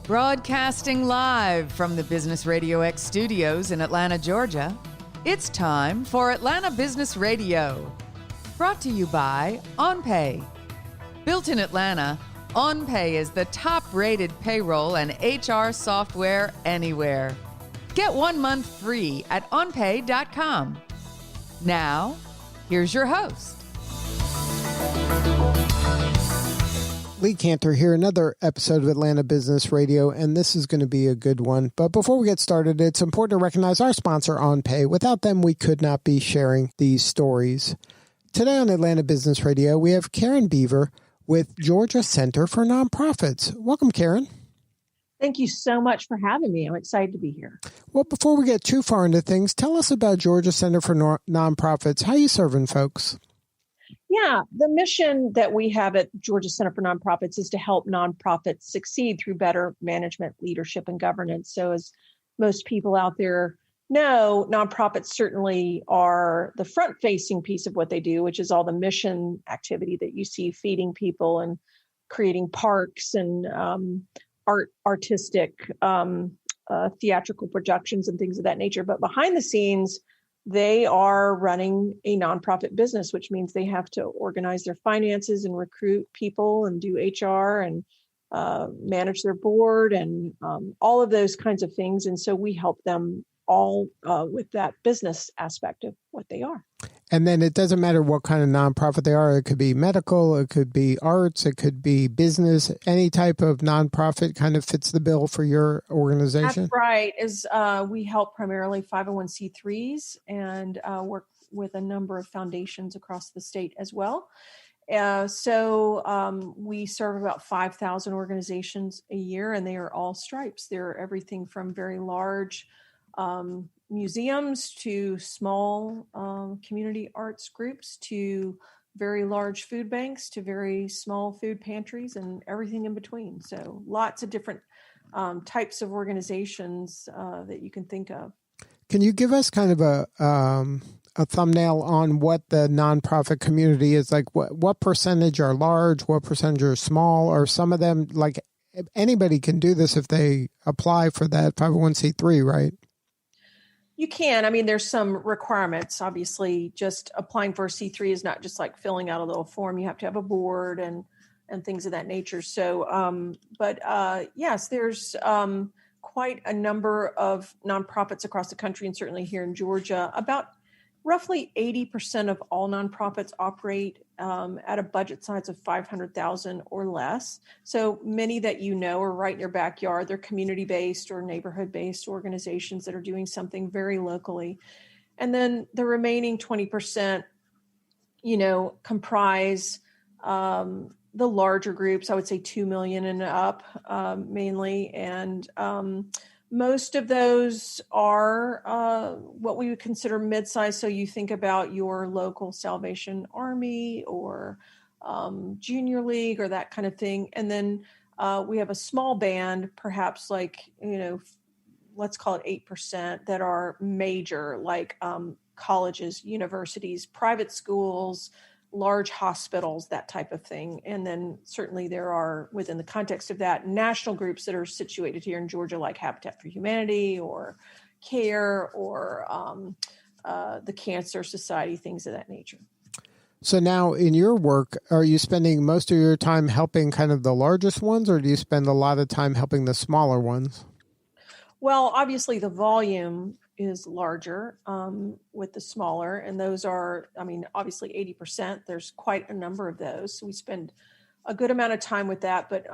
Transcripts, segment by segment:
Broadcasting live from the Business RadioX studios in Atlanta, Georgia, it's time for Atlanta Business Radio. Brought to you by OnPay. Built in Atlanta, OnPay is the top-rated payroll and HR software anywhere. Get 1 month free at onpay.com. Now, here's your host. Lee Cantor here, another episode of Atlanta Business Radio, and this is going to be a good one. But before we get started, it's important to recognize our sponsor, OnPay. Without them, we could not be sharing these stories. Today on Atlanta Business Radio, we have Karen Beavor with Georgia Center for Nonprofits. Welcome, Karen. Thank you so much for having me. I'm excited to be here. Well, before we get too far into things, tell us about Georgia Center for Nonprofits. How are you serving folks? Yeah, the mission that we have at Georgia Center for Nonprofits is to help nonprofits succeed through better management, leadership, and governance. So as most people out there know, nonprofits certainly are the front-facing piece of what they do, which is all the mission activity that you see, feeding people and creating parks and artistic theatrical productions and things of that nature. But behind the scenes, they are running a nonprofit business, which means they have to organize their finances and recruit people and do HR and manage their board and all of those kinds of things. And so we help them all with that business aspect of what they are. And then it doesn't matter what kind of nonprofit they are. It could be medical, it could be arts, it could be business. Any type of nonprofit kind of fits the bill for your organization? That's right. We help primarily 501c3s and work with a number of foundations across the state as well. So we serve about 5,000 organizations a year, and they are all stripes. They're everything from very large museums to small community arts groups to very large food banks to very small food pantries and everything in between. So lots of different types of organizations that you can think of. Can you give us kind of a thumbnail on what the nonprofit community is like? What percentage are large? What percentage are small? Or some of them, like anybody can do this if they apply for that 501c3, right? You can. I mean, there's some requirements. Obviously, just applying for a C3 is not just like filling out a little form. You have to have a board and things of that nature. So, yes, there's quite a number of nonprofits across the country, and certainly here in Georgia. About roughly 80% of all nonprofits operate at a budget size of $500,000 or less. So many that you know are right in your backyard. They're community-based or neighborhood-based organizations that are doing something very locally. And then the remaining 20%, comprise the larger groups. I would say 2 million and up mainly. And most of those are what we would consider mid-sized. So you think about your local Salvation Army or Junior League or that kind of thing. And then we have a small band, perhaps like, let's call it 8% that are major, like colleges, universities, private schools, large hospitals, that type of thing. And then certainly there are, within the context of that, national groups that are situated here in Georgia, like Habitat for Humanity or CARE or the Cancer Society, things of that nature. So now in your work, are you spending most of your time helping kind of the largest ones, or do you spend a lot of time helping the smaller ones? Well, obviously the volume is larger with the smaller, and those are, obviously 80%. There's quite a number of those. So we spend a good amount of time with that, but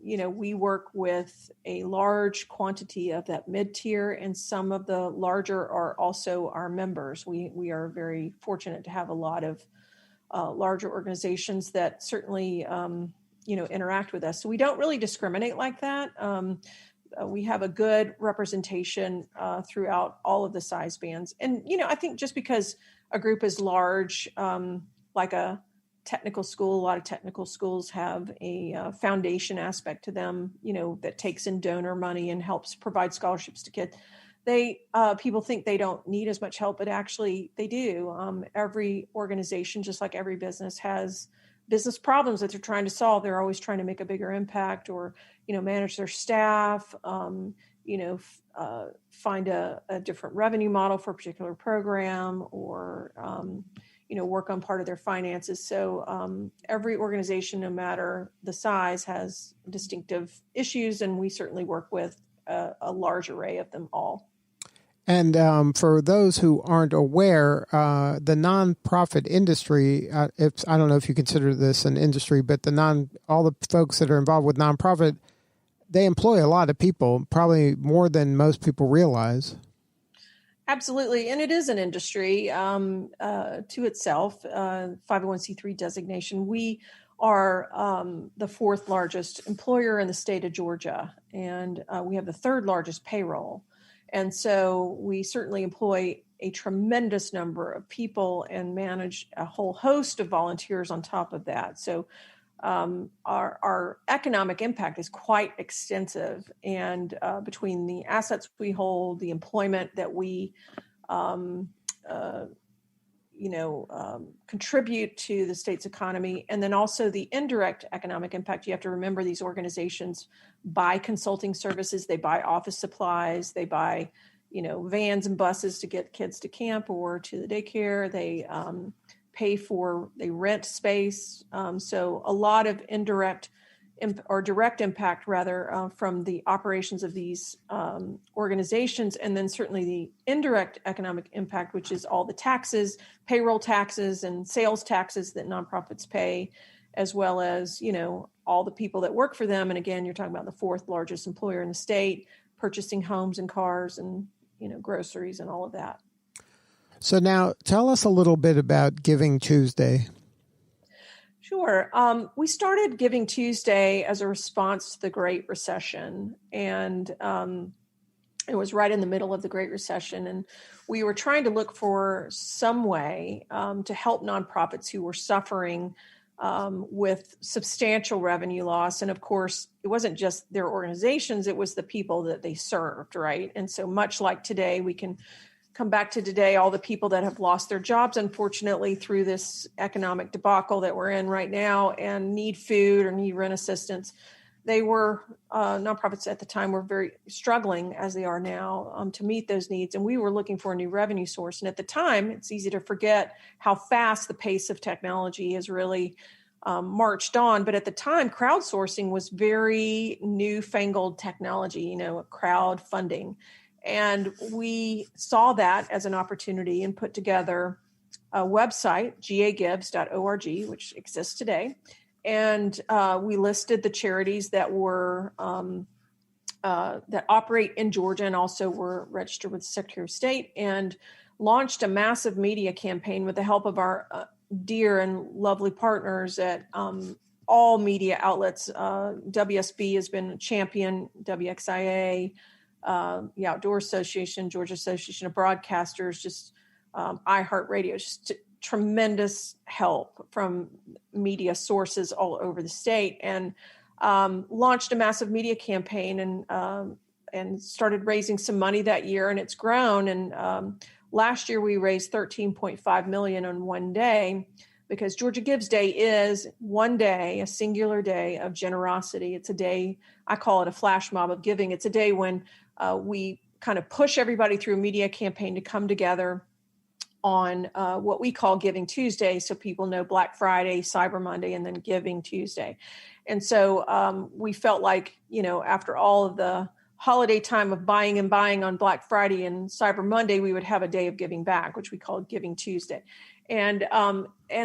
we work with a large quantity of that mid-tier, and some of the larger are also our members. We are very fortunate to have a lot of larger organizations that certainly interact with us. So we don't really discriminate like that. We have a good representation throughout all of the size bands. And, I think just because a group is large, like a technical school, a lot of technical schools have a foundation aspect to them, that takes in donor money and helps provide scholarships to kids. People think they don't need as much help, but actually they do. Every organization, just like every business, has business problems that they're trying to solve. They're always trying to make a bigger impact, or, manage their staff, find a different revenue model for a particular program, or, work on part of their finances. So every organization, no matter the size, has distinctive issues, and we certainly work with a large array of them all. And for those who aren't aware, the nonprofit industry, I don't know if you consider this an industry, but all the folks that are involved with nonprofit, they employ a lot of people, probably more than most people realize. Absolutely. And it is an industry to itself, 501c3 designation. We are the fourth largest employer in the state of Georgia, and we have the third largest payroll. And so we certainly employ a tremendous number of people and manage a whole host of volunteers on top of that. So our economic impact is quite extensive, and between the assets we hold, the employment that we contribute to the state's economy, and then also the indirect economic impact. You have to remember, these organizations buy consulting services, they buy office supplies, they buy, vans and buses to get kids to camp or to the daycare. They they rent space. So a lot of indirect or direct impact, rather, from the operations of these organizations. And then certainly the indirect economic impact, which is all the taxes, payroll taxes and sales taxes that nonprofits pay, as well as, all the people that work for them. And again, you're talking about the fourth largest employer in the state, purchasing homes and cars and, groceries and all of that. So now tell us a little bit about Giving Tuesday. Sure. We started Giving Tuesday as a response to the Great Recession, and it was right in the middle of the Great Recession. And we were trying to look for some way to help nonprofits who were suffering with substantial revenue loss. And of course, it wasn't just their organizations, it was the people that they served, right? And so much like today, we can come back to today, all the people that have lost their jobs, unfortunately, through this economic debacle that we're in right now, and need food or need rent assistance. They were, nonprofits at the time were very struggling, as they are now, to meet those needs. And we were looking for a new revenue source. And at the time, it's easy to forget how fast the pace of technology has really marched on. But at the time, crowdsourcing was very newfangled technology, crowdfunding. And we saw that as an opportunity and put together a website, gagives.org, which exists today. And we listed the charities that were that operate in Georgia and also were registered with the Secretary of State, and launched a massive media campaign with the help of our dear and lovely partners at all media outlets. WSB has been a champion, WXIA, the Outdoor Association, Georgia Association of Broadcasters, just iHeartRadio, just tremendous help from media sources all over the state, and launched a massive media campaign and started raising some money that year, and it's grown. And last year we raised $13.5 million on one day, because Georgia Gives Day is one day, a singular day of generosity. It's a day, I call it a flash mob of giving. It's a day when we kind of push everybody through a media campaign to come together on what we call Giving Tuesday. So people know Black Friday, Cyber Monday, and then Giving Tuesday. And so we felt like, after all of the holiday time of buying on Black Friday and Cyber Monday, we would have a day of giving back, which we called Giving Tuesday. And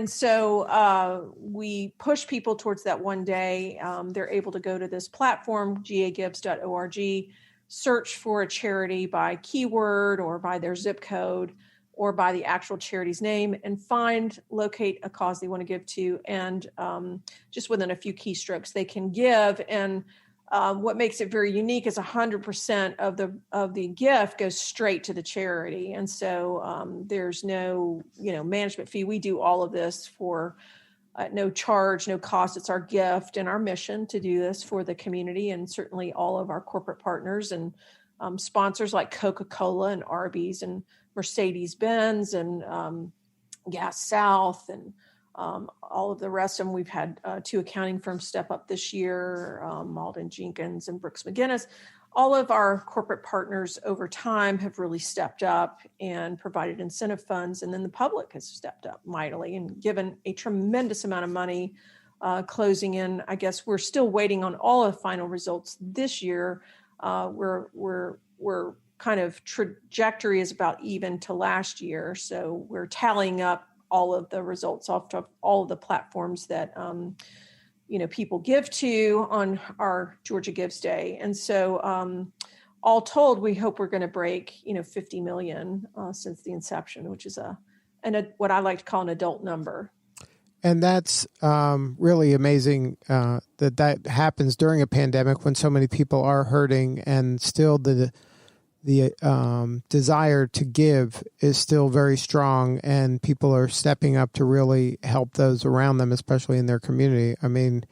so we push people towards that one day. They're able to go to this platform, gagives.org, search for a charity by keyword or by their zip code or by the actual charity's name, and locate a cause they want to give to. And just within a few keystrokes, they can give. And what makes it very unique is 100% of the gift goes straight to the charity. And so there's no, management fee. We do all of this for no charge, no cost. It's our gift and our mission to do this for the community, and certainly all of our corporate partners and sponsors like Coca-Cola and Arby's and Mercedes-Benz and Gas South and All of the rest of them, we've had 2 accounting firms step up this year, Malden Jenkins and Brooks McGinnis. All of our corporate partners over time have really stepped up and provided incentive funds. And then the public has stepped up mightily and given a tremendous amount of money closing in. I guess we're still waiting on all of the final results this year. We're kind of trajectory is about even to last year. So we're tallying up all of the results off of all of the platforms that people give to on our Georgia Gives Day. And so all told, we hope we're going to break 50 million since the inception, which is what I like to call an adult number. And that's really amazing that happens during a pandemic when so many people are hurting, and still the desire to give is still very strong, and people are stepping up to really help those around them, especially in their community. I mean,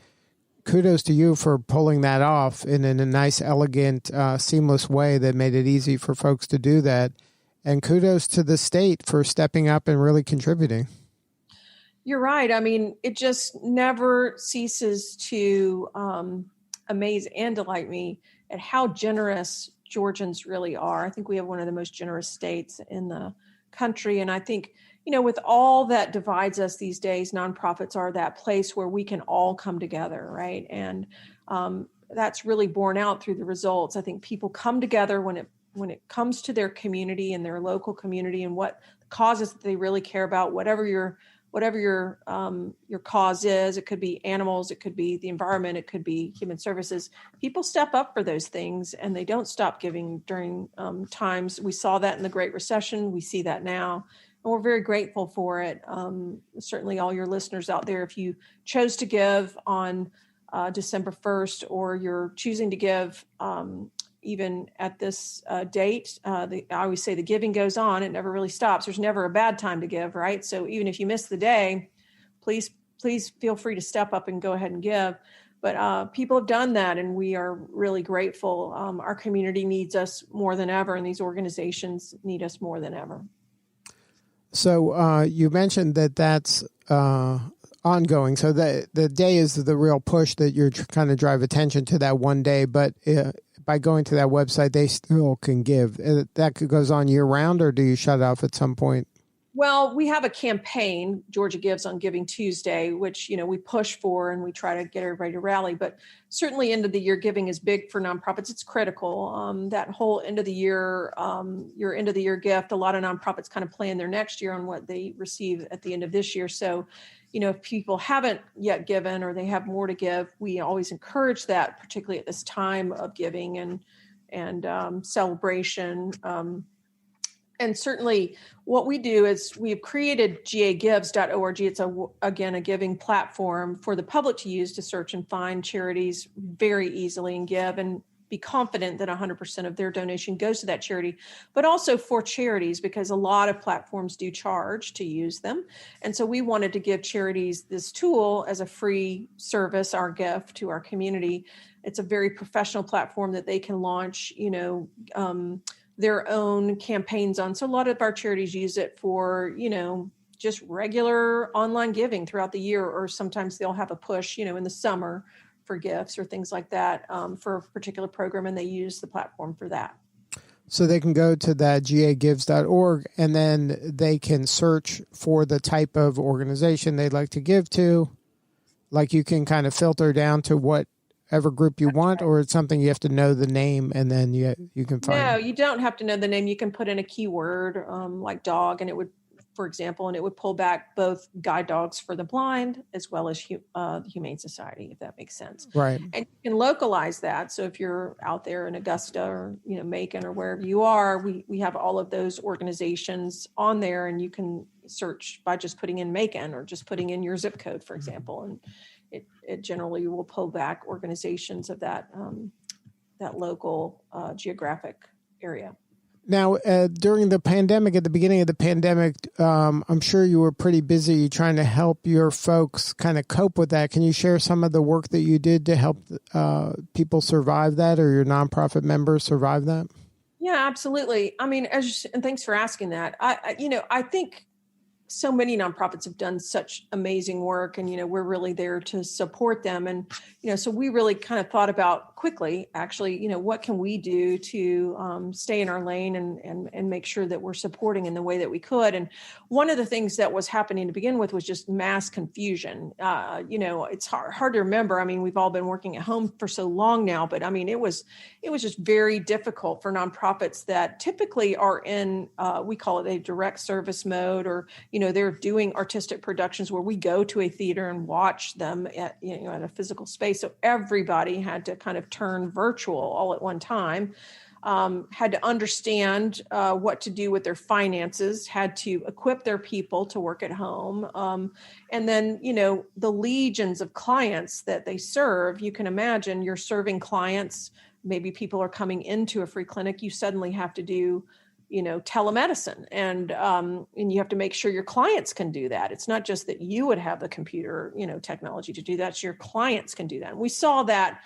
kudos to you for pulling that off in a nice, elegant, seamless way that made it easy for folks to do that. And kudos to the state for stepping up and really contributing. You're right. I mean, it just never ceases to amaze and delight me at how generous Georgians really are. I think we have one of the most generous states in the country. And I think, with all that divides us these days, nonprofits are that place where we can all come together, right? And that's really borne out through the results. I think people come together when it comes to their community and their local community and what causes that they really care about, whatever your cause is. It could be animals, it could be the environment, it could be human services. People step up for those things, and they don't stop giving during times. We saw that in the Great Recession. We see that now, and we're very grateful for it. Certainly all your listeners out there, if you chose to give on December 1st, or you're choosing to give even at this date, I always say the giving goes on. It never really stops. There's never a bad time to give, right? So even if you miss the day, please feel free to step up and go ahead and give. But people have done that, and we are really grateful. Our community needs us more than ever, and these organizations need us more than ever. So you mentioned that's ongoing. So the day is the real push that you're kind of drive attention to that one day, but by going to that website, they still can give. That goes on year round, or do you shut it off at some point? Well, we have a campaign, Georgia Gives on Giving Tuesday, which, we push for and we try to get everybody to rally. But certainly end of the year giving is big for nonprofits. It's critical. That whole end of the year, your end of the year gift, a lot of nonprofits kind of plan their next year on what they receive at the end of this year. So, if people haven't yet given or they have more to give, we always encourage that, particularly at this time of giving and celebration. And certainly what we do is we've created gagives.org. It's a giving platform for the public to use to search and find charities very easily and give, and be confident that 100% of their donation goes to that charity, but also for charities, because a lot of platforms do charge to use them. And so we wanted to give charities this tool as a free service, our gift to our community. It's a very professional platform that they can launch, their own campaigns on. So a lot of our charities use it for, just regular online giving throughout the year, or sometimes they'll have a push, in the summer for gifts or things like that for a particular program, and they use the platform for that. So they can go to that gagives.org, and then they can search for the type of organization they'd like to give to. Like, you can kind of filter down to whatever group you want, or it's something you have to know the name and then you can find. No, you don't have to know the name. You can put in a keyword like dog, and it would, for example, and it would pull back both guide dogs for the blind as well as the Humane Society, if that makes sense. Right. And you can localize that. So if you're out there in Augusta or, Macon or wherever you are, we have all of those organizations on there, and you can search by just putting in Macon or just putting in your zip code, for example. And it generally will pull back organizations of that local geographic area. Now, during the pandemic, at the beginning of the pandemic, I'm sure you were pretty busy trying to help your folks kind of cope with that. Can you share some of the work that you did to help people survive that, or your nonprofit members survive that? Yeah, absolutely. I mean, and thanks for asking that. I think so many nonprofits have done such amazing work, and, we're really there to support them. And, so we really kind of thought about quickly, actually, what can we do to stay in our lane and make sure that we're supporting in the way that we could. And one of the things that was happening to begin with was just mass confusion. It's hard to remember. I mean, we've all been working at home for so long now, but I mean, it was just very difficult for nonprofits that typically are in, we call it a direct service mode, or, they're doing artistic productions where we go to a theater and watch them at a physical space. So everybody had to kind of turn virtual all at one time, had to understand what to do with their finances, had to equip their people to work at home. And then, the legions of clients that they serve, you can imagine you're serving clients. Maybe people are coming into a free clinic. You suddenly have to do telemedicine, and you have to make sure your clients can do that. It's not just that you would have the computer, technology to do that. So your clients can do that. And we saw that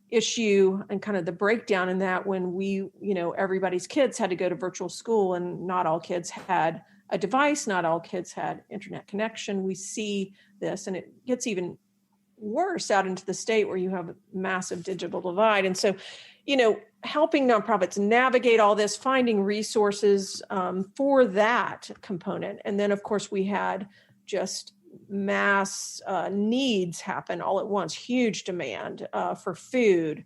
issue and kind of the breakdown in that when we, everybody's kids had to go to virtual school, and not all kids had a device. Not all kids had internet connection. We see this, and it gets even worse out into the state where you have a massive digital divide. And so, helping nonprofits navigate all this, finding resources for that component. And then, of course, we had just mass needs happen all at once, huge demand for food.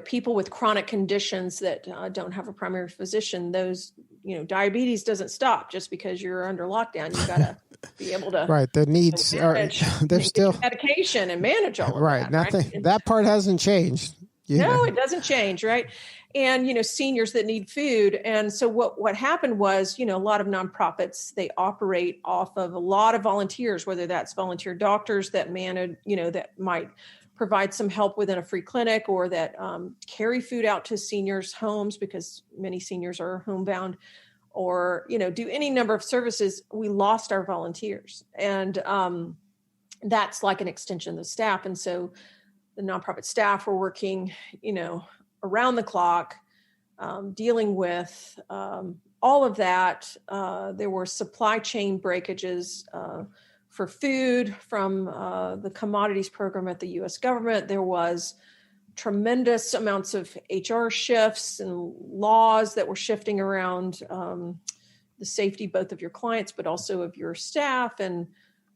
People with chronic conditions that don't have a primary physician, those, diabetes doesn't stop just because you're under lockdown. You got to be able to right. The needs manage, they're still medication and manage all of right. that. Nothing. Right? That part hasn't changed. No, it doesn't change. Right. And, seniors that need food. And so what happened was, a lot of nonprofits, they operate off of a lot of volunteers, whether that's volunteer doctors that manage, that might provide some help within a free clinic, or that carry food out to seniors' homes because many seniors are homebound, or, do any number of services. We lost our volunteers, and that's like an extension of the staff. And so the nonprofit staff were working, around the clock, dealing with all of that. There were supply chain breakages for food from the commodities program at the U.S. government. There was tremendous amounts of HR shifts and laws that were shifting around the safety both of your clients, but also of your staff, and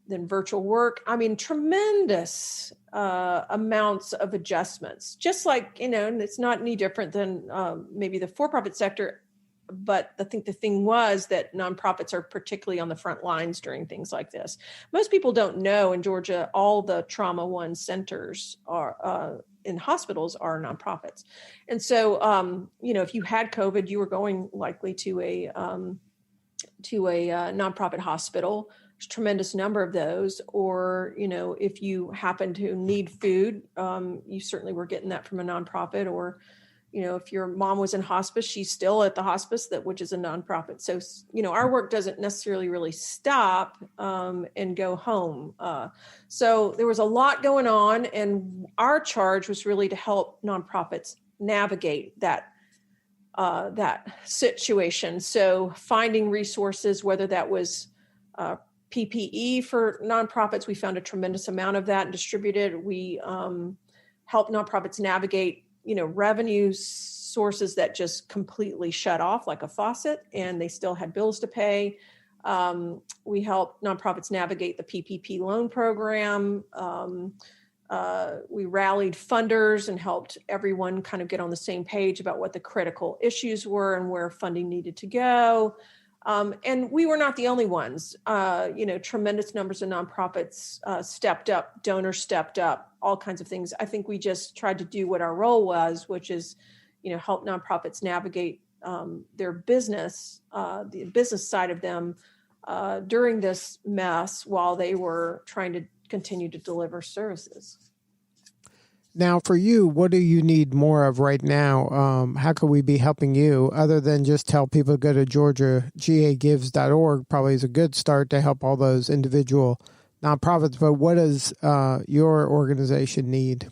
then virtual work. I mean, tremendous amounts of adjustments, just like, and it's not any different than maybe the for-profit sector. But I think the thing was that nonprofits are particularly on the front lines during things like this. Most people don't know in Georgia, all the Trauma One centers are in hospitals are nonprofits. And so, if you had COVID, you were going likely to a nonprofit hospital. There's a tremendous number of those. Or, if you happen to need food, you certainly were getting that from a nonprofit. Or, if your mom was in hospice, she's still at the hospice, which is a nonprofit. So, our work doesn't necessarily really stop and go home. So there was a lot going on, and our charge was really to help nonprofits navigate that situation. So finding resources, whether that was PPE for nonprofits, we found a tremendous amount of that and distributed. We helped nonprofits navigate revenue sources that just completely shut off like a faucet, and they still had bills to pay. We helped nonprofits navigate the PPP loan program. We rallied funders and helped everyone kind of get on the same page about what the critical issues were and where funding needed to go. And we were not the only ones. Tremendous numbers of nonprofits stepped up, donors stepped up, all kinds of things. I think we just tried to do what our role was, which is, help nonprofits navigate their business, the business side of them during this mess while they were trying to continue to deliver services. Now, for you, what do you need more of right now? How could we be helping you other than just tell people to go to GeorgiaGagives.org? Probably is a good start to help all those individual nonprofits. But what does your organization need?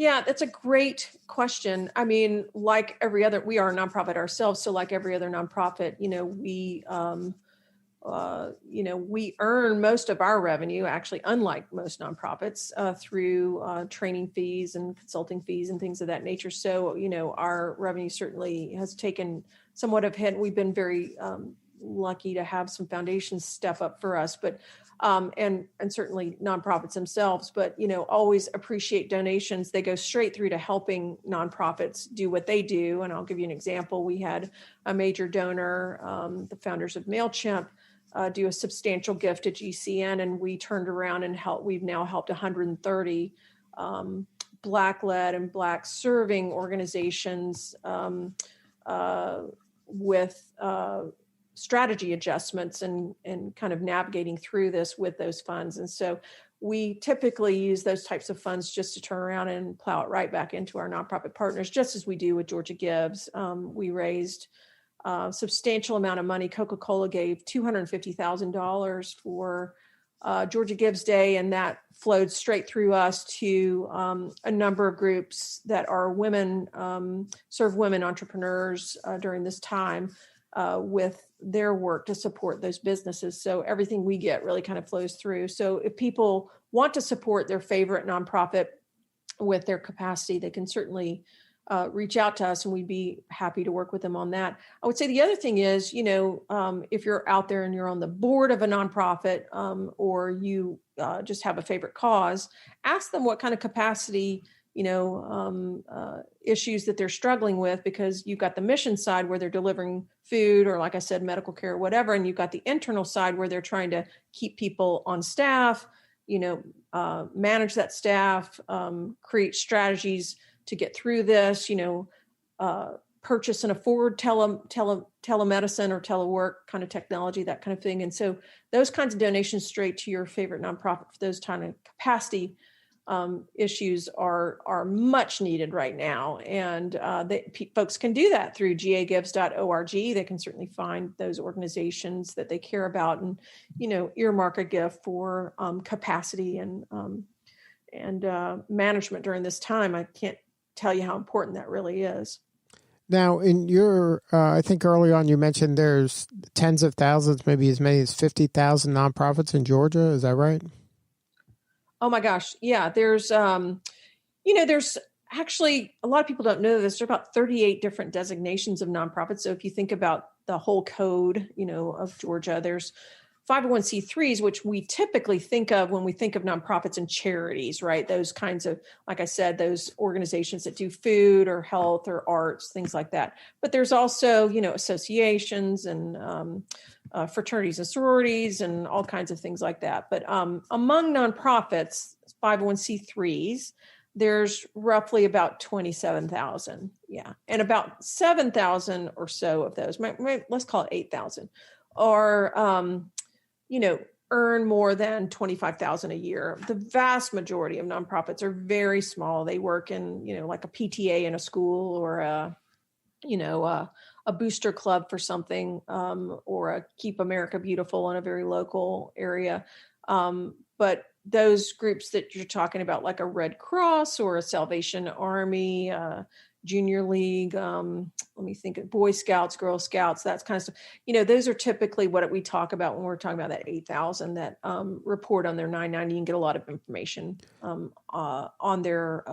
Yeah, that's a great question. I mean, like every other, we are a nonprofit ourselves. So like every other nonprofit, we earn most of our revenue, actually, unlike most nonprofits, through training fees and consulting fees and things of that nature. So, our revenue certainly has taken somewhat of a hit. We've been very lucky to have some foundations step up for us, but and certainly nonprofits themselves, but always appreciate donations. They go straight through to helping nonprofits do what they do. And I'll give you an example. We had a major donor, the founders of MailChimp, do a substantial gift to GCN, and we turned around and we've now helped 130 Black-led and Black-serving organizations with strategy adjustments and kind of navigating through this with those funds. And so we typically use those types of funds just to turn around and plow it right back into our nonprofit partners, just as we do with Georgia Gives. We raised a substantial amount of money. Coca-Cola gave $250,000 for Georgia Gives Day, and that flowed straight through us to a number of groups that are women, serve women entrepreneurs during this time with their work to support those businesses. So everything we get really kind of flows through. So if people want to support their favorite nonprofit with their capacity, they can certainly reach out to us, and we'd be happy to work with them on that. I would say the other thing is, if you're out there and you're on the board of a nonprofit or you just have a favorite cause, ask them what kind of capacity, issues that they're struggling with, because you've got the mission side where they're delivering food or, like I said, medical care or whatever. And you've got the internal side where they're trying to keep people on staff, manage that staff, create strategies to get through this, purchase and afford telemedicine or telework kind of technology, that kind of thing. And so those kinds of donations straight to your favorite nonprofit for those kind of capacity issues are much needed right now. And folks can do that through gagives.org. They can certainly find those organizations that they care about and, earmark a gift for capacity and management during this time. I can't tell you how important that really is. Now, in your, I think early on you mentioned there's tens of thousands, maybe as many as 50,000 nonprofits in Georgia. Is that right? Oh my gosh. Yeah. There's, there's actually, a lot of people don't know this. There are about 38 different designations of nonprofits. So if you think about the whole code, of Georgia, there's 501c3s, which we typically think of when we think of nonprofits and charities, right? Those kinds of, like I said, those organizations that do food or health or arts, things like that. But there's also, associations and fraternities and sororities and all kinds of things like that. But among nonprofits, 501c3s, there's roughly about 27,000. Yeah. And about 7,000 or so of those, let's call it 8,000, are, earn more than 25,000 a year. The vast majority of nonprofits are very small. They work in, like a PTA in a school or a booster club for something, or a Keep America Beautiful in a very local area. But those groups that you're talking about, like a Red Cross or a Salvation Army, Junior League, let me think of Boy Scouts, Girl Scouts, that kind of stuff. Those are typically what we talk about when we're talking about that 8,000 that report on their 990. You can get a lot of information on their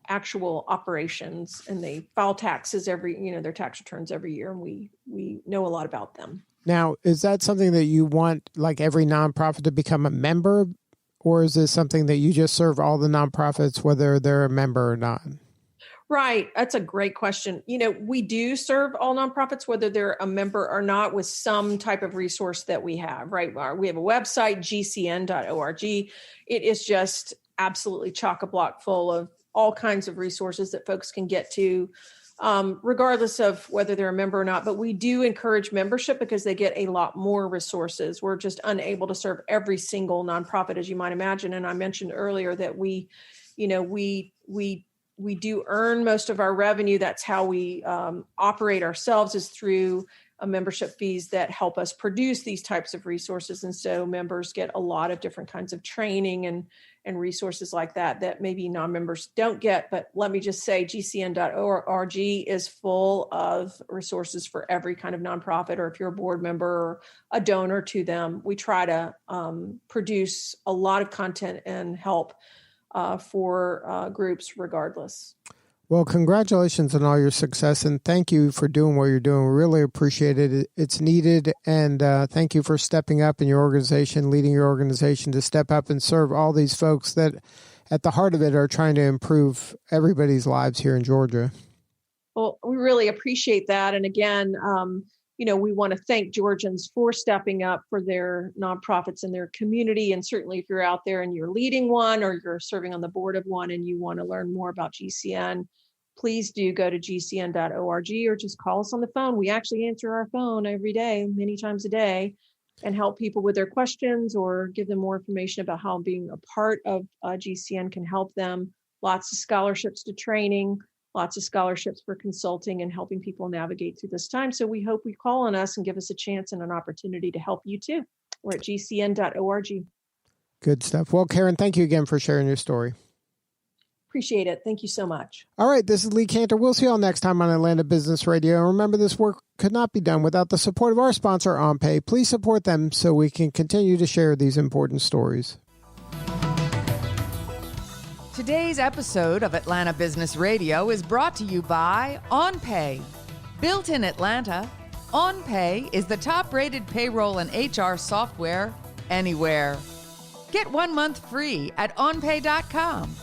actual operations, and they file taxes their tax returns every year, and we know a lot about them. Now, is that something that you want, like every nonprofit to become a member, or is this something that you just serve all the nonprofits, whether they're a member or not? Right. That's a great question. We do serve all nonprofits, whether they're a member or not, with some type of resource that we have, right? We have a website, gcn.org. It is just absolutely chock-a-block full of all kinds of resources that folks can get to, regardless of whether they're a member or not. But we do encourage membership because they get a lot more resources. We're just unable to serve every single nonprofit, as you might imagine. And I mentioned earlier that we do earn most of our revenue. That's how we operate ourselves, is through membership fees that help us produce these types of resources. And so members get a lot of different kinds of training and resources like that maybe non-members don't get. But let me just say, gcn.org is full of resources for every kind of nonprofit, or if you're a board member or a donor to them. We try to produce a lot of content and help for groups regardless. Well, congratulations on all your success, and thank you for doing what you're doing. We really appreciate it. It's needed, and thank you for stepping up in your organization, leading your organization to step up and serve all these folks that, at the heart of it, are trying to improve everybody's lives here in Georgia. Well, we really appreciate that. And again, we want to thank Georgians for stepping up for their nonprofits in their community. And certainly if you're out there and you're leading one, or you're serving on the board of one and you want to learn more about GCN, please do go to gcn.org or just call us on the phone. We actually answer our phone every day, many times a day, and help people with their questions or give them more information about how being a part of GCN can help them. Lots of scholarships to training, lots of scholarships for consulting and helping people navigate through this time. So we hope you call on us and give us a chance and an opportunity to help you too. We're at gcn.org. Good stuff. Well, Karen, thank you again for sharing your story. Appreciate it. Thank you so much. All right, this is Lee Cantor. We'll see you all next time on Atlanta Business Radio. And remember, this work could not be done without the support of our sponsor, OnPay. Please support them so we can continue to share these important stories. Today's episode of Atlanta Business Radio is brought to you by OnPay. Built in Atlanta, OnPay is the top-rated payroll and HR software anywhere. Get 1 month free at onpay.com.